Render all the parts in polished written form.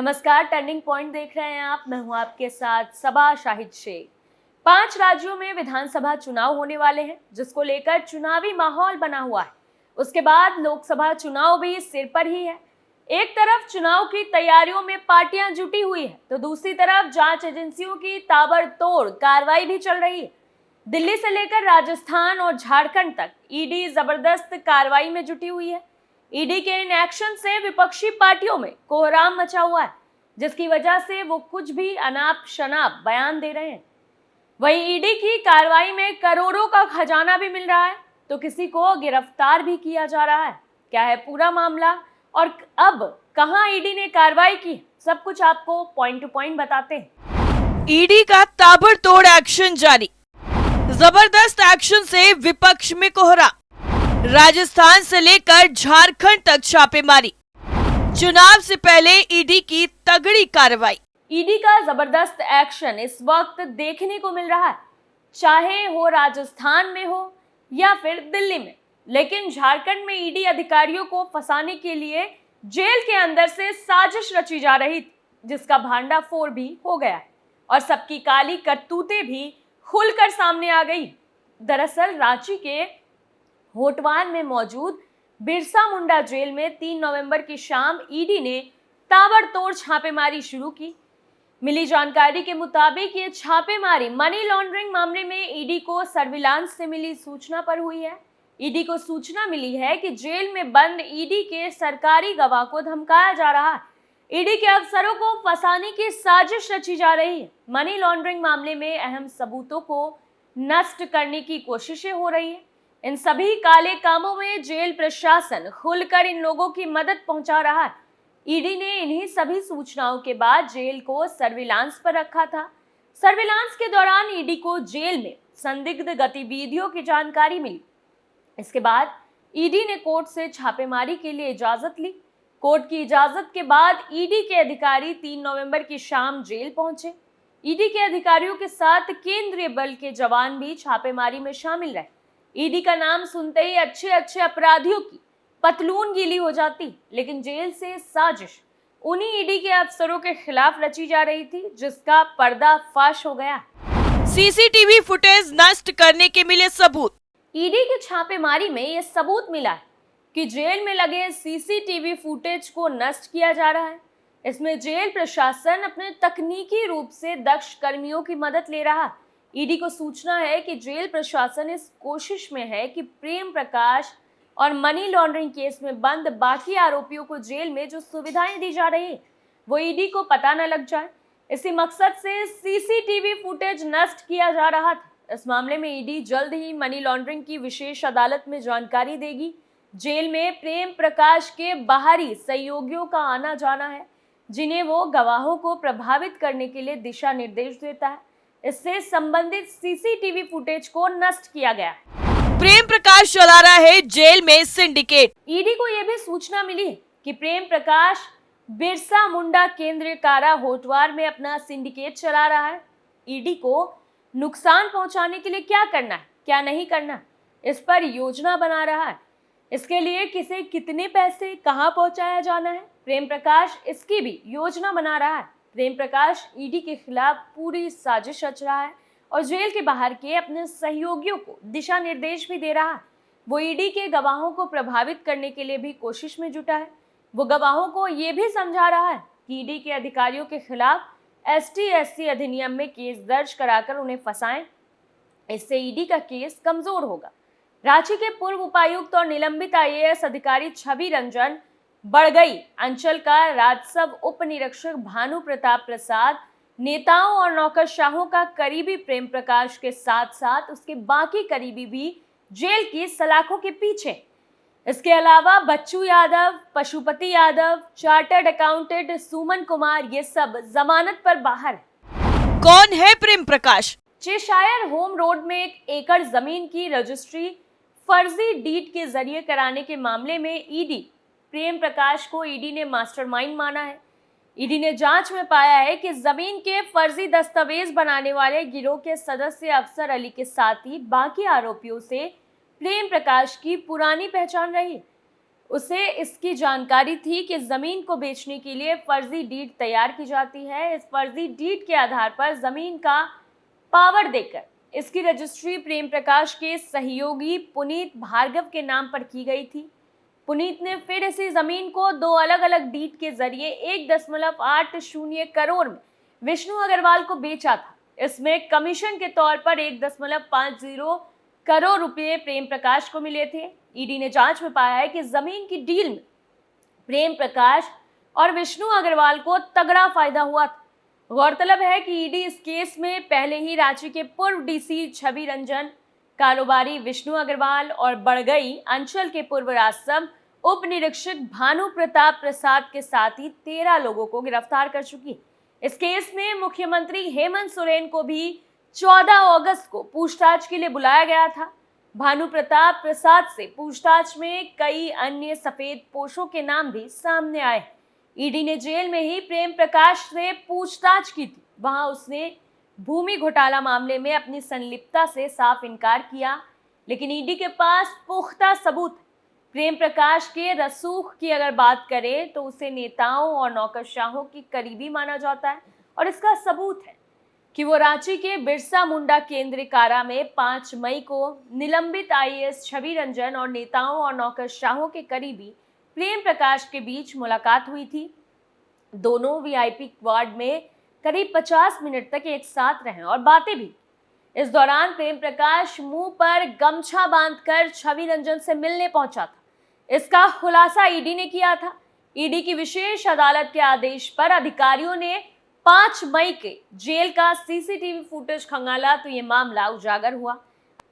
नमस्कार, turning point देख रहे हैं आप। मैं हूं आपके साथ सबा शाहिद शेख। 5 राज्यों में विधानसभा चुनाव होने वाले हैं, जिसको लेकर चुनावी माहौल बना हुआ है। उसके बाद लोकसभा चुनाव भी सिर पर ही है। एक तरफ चुनाव की तैयारियों में पार्टियां जुटी हुई है, तो दूसरी तरफ जांच एजेंसियों की ताबड़तोड़ कार्रवाई भी चल रही है। दिल्ली से लेकर राजस्थान और झारखंड तक ईडी जबरदस्त कार्रवाई में जुटी हुई है। ईडी के इन एक्शन से विपक्षी पार्टियों में कोहराम मचा हुआ है, जिसकी वजह से वो कुछ भी अनाप शनाप बयान दे रहे हैं। वहीं ईडी की कार्रवाई में करोड़ों का खजाना भी मिल रहा है, तो किसी को गिरफ्तार भी किया जा रहा है। क्या है पूरा मामला और अब कहां ईडी ने कार्रवाई की, सब कुछ आपको पॉइंट टू पॉइंट बताते हैं। ईडी का ताबड़तोड़ एक्शन जारी। जबरदस्त एक्शन से विपक्ष में कोहरा। राजस्थान से लेकर झारखंड तक छापेमारी। चुनाव से पहले ईडी की तगड़ी कार्रवाई। ईडी का जबरदस्त एक्शन इस वक्त देखने को मिल रहा है, चाहे हो राजस्थान में हो या फिर दिल्ली में। लेकिन झारखंड में ईडी अधिकारियों को फंसाने के लिए जेल के अंदर से साजिश रची जा रही थी, जिसका भांडाफोड़ भी हो गया और सबकी काली करतूतें भी खुलकर सामने आ गई। दरअसल रांची के होटवार में मौजूद बिरसा मुंडा जेल में 3 नवंबर की शाम ईडी ने ताबड़तोड़ छापेमारी शुरू की। मिली जानकारी के मुताबिक ये छापेमारी मनी लॉन्ड्रिंग मामले में ईडी को सर्विलांस से मिली सूचना पर हुई है। ईडी को सूचना मिली है कि जेल में बंद ईडी के सरकारी गवाह को धमकाया जा रहा है। ईडी के अफसरों को फंसाने की साजिश रची जा रही है। मनी लॉन्ड्रिंग मामले में अहम सबूतों को नष्ट करने की कोशिशें हो रही है। इन सभी काले कामों में जेल प्रशासन खुलकर इन लोगों की मदद पहुंचा रहा है। ईडी ने इन्हीं सभी सूचनाओं के बाद जेल को सर्विलांस पर रखा था। सर्विलांस के दौरान ईडी को जेल में संदिग्ध गतिविधियों की जानकारी मिली। इसके बाद ईडी ने कोर्ट से छापेमारी के लिए इजाजत ली। कोर्ट की इजाजत के बाद ईडी के अधिकारी 3 नवंबर की शाम जेल पहुंचे। ईडी के अधिकारियों के साथ केंद्रीय बल के जवान भी छापेमारी में शामिल रहे। ईडी का नाम सुनते ही अच्छे अच्छे अपराधियों की पतलून गीली हो जाती, लेकिन जेल से साजिश उन्हीं ईडी के अफसरों के खिलाफ रची जा रही थी, जिसका पर्दाफाश हो गया। सीसीटीवी फुटेज नष्ट करने के मिले सबूत। ईडी की छापेमारी में यह सबूत मिला है कि जेल में लगे सीसीटीवी फुटेज को नष्ट किया जा रहा है। इसमें जेल प्रशासन अपने तकनीकी रूप से दक्ष कर्मियों की मदद ले रहा है। ईडी को सूचना है कि जेल प्रशासन इस कोशिश में है कि प्रेम प्रकाश और मनी लॉन्ड्रिंग केस में बंद बाकी आरोपियों को जेल में जो सुविधाएं दी जा रही है वो ईडी को पता न लग जाए। इसी मकसद से सीसीटीवी फुटेज नष्ट किया जा रहा था। इस मामले में ईडी जल्द ही मनी लॉन्ड्रिंग की विशेष अदालत में जानकारी देगी। जेल में प्रेम प्रकाश के बाहरी सहयोगियों का आना जाना है, जिन्हें वो गवाहों को प्रभावित करने के लिए दिशा निर्देश देता है। इससे संबंधित सीसीटीवी फुटेज को नष्ट किया गया है। प्रेम प्रकाश चला रहा है जेल में सिंडिकेट। ईडी को यह भी सूचना मिली कि प्रेम प्रकाश बिरसा मुंडा केंद्रीय कारा होटवार में अपना सिंडिकेट चला रहा है। ईडी को नुकसान पहुंचाने के लिए क्या करना है, क्या नहीं करना, इस पर योजना बना रहा है। इसके लिए किसे कितने पैसे कहां पहुंचाया जाना है, प्रेम प्रकाश इसकी भी योजना बना रहा है। प्रेम प्रकाश ईडी के खिलाफ पूरी साजिश रच रहा है और जेल के बाहर के अपने सहयोगियों को दिशा निर्देश भी दे रहा है। वो ईडी के गवाहों को प्रभावित करने के लिए भी कोशिश में जुटा है। वो गवाहों को ये भी समझा रहा है कि ईडी के अधिकारियों के खिलाफ ST/SC अधिनियम में केस दर्ज कराकर उन्हें फंसाएं। इससे ईडी का केस कमजोर होगा। रांची के पूर्व उपायुक्त और निलंबित IAS अधिकारी छवि रंजन बड़गई अंचल का राजस्व उप निरीक्षक भानु प्रताप प्रसाद, नेताओं और नौकरशाहों का करीबी प्रेम प्रकाश के साथ साथ उसके बाकी करीबी भी जेल की सलाखों के पीछे। इसके अलावा बच्चू यादव, पशुपति यादव, चार्टर्ड अकाउंटेंट सुमन कुमार, ये सब जमानत पर बाहर है। कौन है Prem Prakash? Cheshire home road में 1 एकड़ जमीन की रजिस्ट्री फर्जी डीड के जरिए कराने के मामले में ईडी प्रेम प्रकाश को ईडी ने मास्टरमाइंड माना है। ईडी ने जांच में पाया है कि जमीन के फर्जी दस्तावेज बनाने वाले गिरोह के सदस्य अफसर अली के साथ ही बाकी आरोपियों से प्रेम प्रकाश की पुरानी पहचान रही। उसे इसकी जानकारी थी कि जमीन को बेचने के लिए फर्जी डीड तैयार की जाती है। इस फर्जी डीड के आधार पर जमीन का पावर देकर इसकी रजिस्ट्री प्रेम प्रकाश के सहयोगी पुनीत भार्गव के नाम पर की गई थी। पुनीत ने फिर इसी जमीन को 2 अलग अलग डीड के जरिए 1.80 करोड़ में विष्णु अग्रवाल को बेचा था। इसमें कमीशन के तौर पर 1.50 करोड़ रुपए प्रेम प्रकाश को मिले थे। ईडी ने जांच में पाया है कि जमीन की डील में प्रेम प्रकाश और विष्णु अग्रवाल को तगड़ा फायदा हुआ था। गौरतलब है कि ईडी इस केस में पहले ही रांची के पूर्व डीसी छवि रंजन, कारोबारी विष्णु अग्रवाल और बड़गई अंचल के पूर्व राजस्व उप निरीक्षक भानु प्रताप प्रसाद के साथ ही 13 लोगों को गिरफ्तार कर चुकी है। इस केस में मुख्यमंत्री हेमंत सोरेन को भी 14 अगस्त को पूछताछ के लिए बुलाया गया था। भानु प्रताप प्रसाद से पूछताछ में कई अन्य सफेद पोशों के नाम भी सामने आए। ईडी ने जेल में ही प्रेम प्रकाश से पूछताछ की थी। वहां उसने भूमि घोटाला मामले में अपनी संलिप्तता से साफ इनकार किया, लेकिन ईडी के पास पुख्ता सबूत है। प्रेम प्रकाश के रसूख की अगर बात करें तो उसे नेताओं और नौकरशाहों की करीबी माना जाता है और इसका सबूत है कि वो रांची के बिरसा मुंडा केंद्रीय कारा में 5 मई को निलंबित आईएएस छवि रंजन और नेताओं और नौकरशाहों के करीबी प्रेम प्रकाश के बीच मुलाकात हुई थी। दोनों वीआईपी वार्ड में करीब 50 मिनट तक एक साथ रहे और बातें भी। इस दौरान प्रेम प्रकाश मुंह पर गमछा बांधकर छवि रंजन से मिलने पहुंचा था। इसका खुलासा ईडी ने किया था। ईडी की विशेष अदालत के आदेश पर अधिकारियों ने 5 मई के जेल का सीसीटीवी फुटेज खंगाला तो ये मामला उजागर हुआ।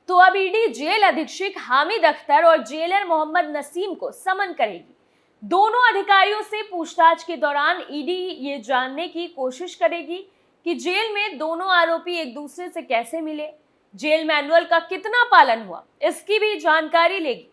तो अब ईडी जेल अधीक्षक हामिद अख्तर और जेलर मोहम्मद नसीम को समन करेगी। दोनों अधिकारियों से पूछताछ के दौरान ईडी ये जानने की कोशिश करेगी कि जेल में दोनों आरोपी एक दूसरे से कैसे मिले, जेल मैनुअल का कितना पालन हुआ, इसकी भी जानकारी लेगी।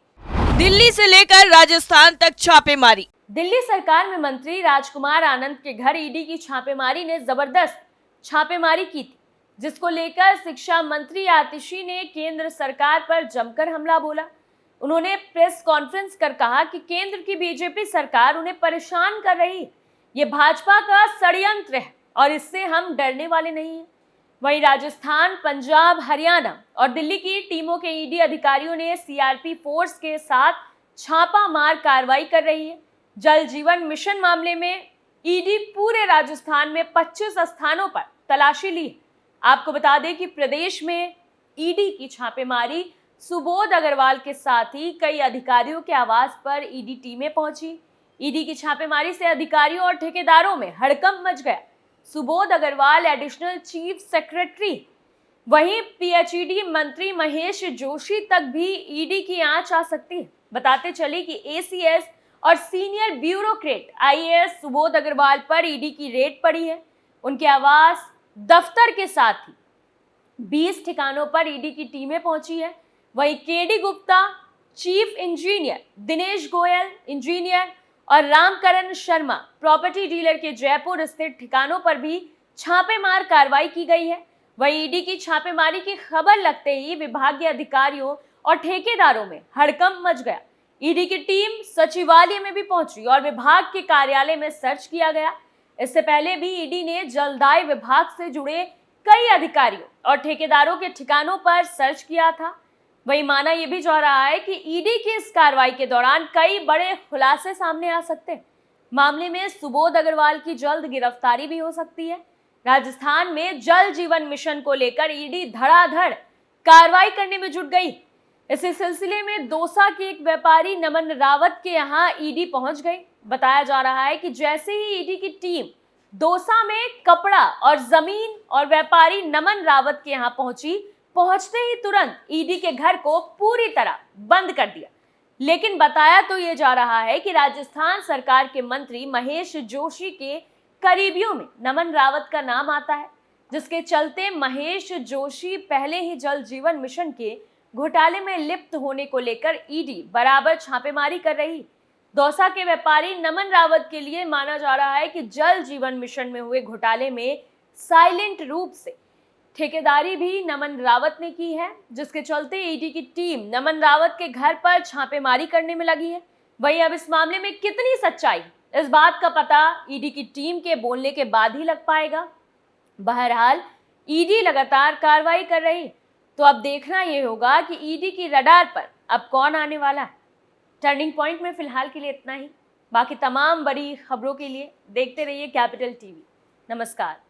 दिल्ली से लेकर राजस्थान तक छापेमारी। दिल्ली सरकार में मंत्री राजकुमार आनंद के घर ईडी की छापेमारी ने जबरदस्त छापेमारी की थी, जिसको लेकर शिक्षा मंत्री आतिशी ने केंद्र सरकार पर जमकर हमला बोला। उन्होंने प्रेस कॉन्फ्रेंस कर कहा कि केंद्र की बीजेपी सरकार उन्हें परेशान कर रही है। ये भाजपा का षड्यंत्र है और इससे हम डरने वाले नहीं हैं। वहीं राजस्थान, पंजाब, हरियाणा और दिल्ली की टीमों के ईडी अधिकारियों ने सीआरपी फोर्स के साथ छापामार कार्रवाई कर रही है। जल जीवन मिशन मामले में ईडी पूरे राजस्थान में 25 स्थानों पर तलाशी ली। आपको बता दें कि प्रदेश में ईडी की छापेमारी सुबोध अग्रवाल के साथ ही कई अधिकारियों के आवास पर ईडी टीमें पहुंची। ईडी की छापेमारी से अधिकारियों और ठेकेदारों में हड़कंप मच गया। Subodh Agarwal additional chief secretary, वहीं पीएचईडी मंत्री महेश जोशी तक भी ईडी की आंच आ सकती है। बताते चले कि एसीएस और senior bureaucrat IAS Subodh Agarwal पर ईडी की रेड पड़ी है। उनके आवास, दफ्तर के साथ ही 20 ठिकानों पर ईडी की टीमें पहुंची है। वहीं KD Gupta, chief engineer Dinesh Goyal, engineer और रामकरण शर्मा, प्रॉपर्टी डीलर के जयपुर स्थित ठिकानों पर भी छापेमार कार्रवाई की गई है। वहीं ईडी की छापेमारी की खबर लगते ही विभागीय अधिकारियों और ठेकेदारों में हड़कंप मच गया। ईडी की टीम सचिवालय में भी पहुंची और विभाग के कार्यालय में सर्च किया गया। इससे पहले भी ईडी ने जलदाय विभाग से जुड़े कई अधिकारियों और ठेकेदारों के ठिकानों पर सर्च किया था। वहीं माना यह भी जा रहा है कि ईडी की इस कार्रवाई के दौरान कई बड़े खुलासे सामने आ सकते हैं। मामले में सुबोध अग्रवाल की जल्द गिरफ्तारी भी हो सकती है। राजस्थान में जल जीवन मिशन को लेकर ईडी धड़ाधड़ कार्रवाई करने में जुट गई। इसी सिलसिले में दौसा के एक व्यापारी नमन रावत के यहां ईडी पहुंच गई। बताया जा रहा है कि जैसे ही ईडी की टीम दौसा में कपड़ा और जमीन और व्यापारी नमन रावत के यहां पहुंचते ही तुरंत ईडी के घर को पूरी तरह बंद कर दिया। लेकिन बताया तो ये जा रहा है कि राजस्थान सरकार के मंत्री महेश जोशी के करीबियों में नमन रावत का नाम आता है, जिसके चलते महेश जोशी पहले ही जल जीवन मिशन के घोटाले में लिप्त होने को लेकर ईडी बराबर छापेमारी कर रही। दौसा के व्यापारी नमन रावत के लिए माना जा रहा है कि जल जीवन मिशन में हुए घोटाले में साइलेंट रूप से ठेकेदारी भी नमन रावत ने की है, जिसके चलते ईडी की टीम नमन रावत के घर पर छापेमारी करने में लगी है। वहीं अब इस मामले में कितनी सच्चाई, इस बात का पता ईडी की टीम के बोलने के बाद ही लग पाएगा। बहरहाल ईडी लगातार कार्रवाई कर रही, तो अब देखना यह होगा कि ईडी की रडार पर अब कौन आने वाला है। टर्निंग पॉइंट में फिलहाल के लिए इतना ही। बाकी तमाम बड़ी खबरों के लिए देखते रहिए कैपिटल टीवी। नमस्कार।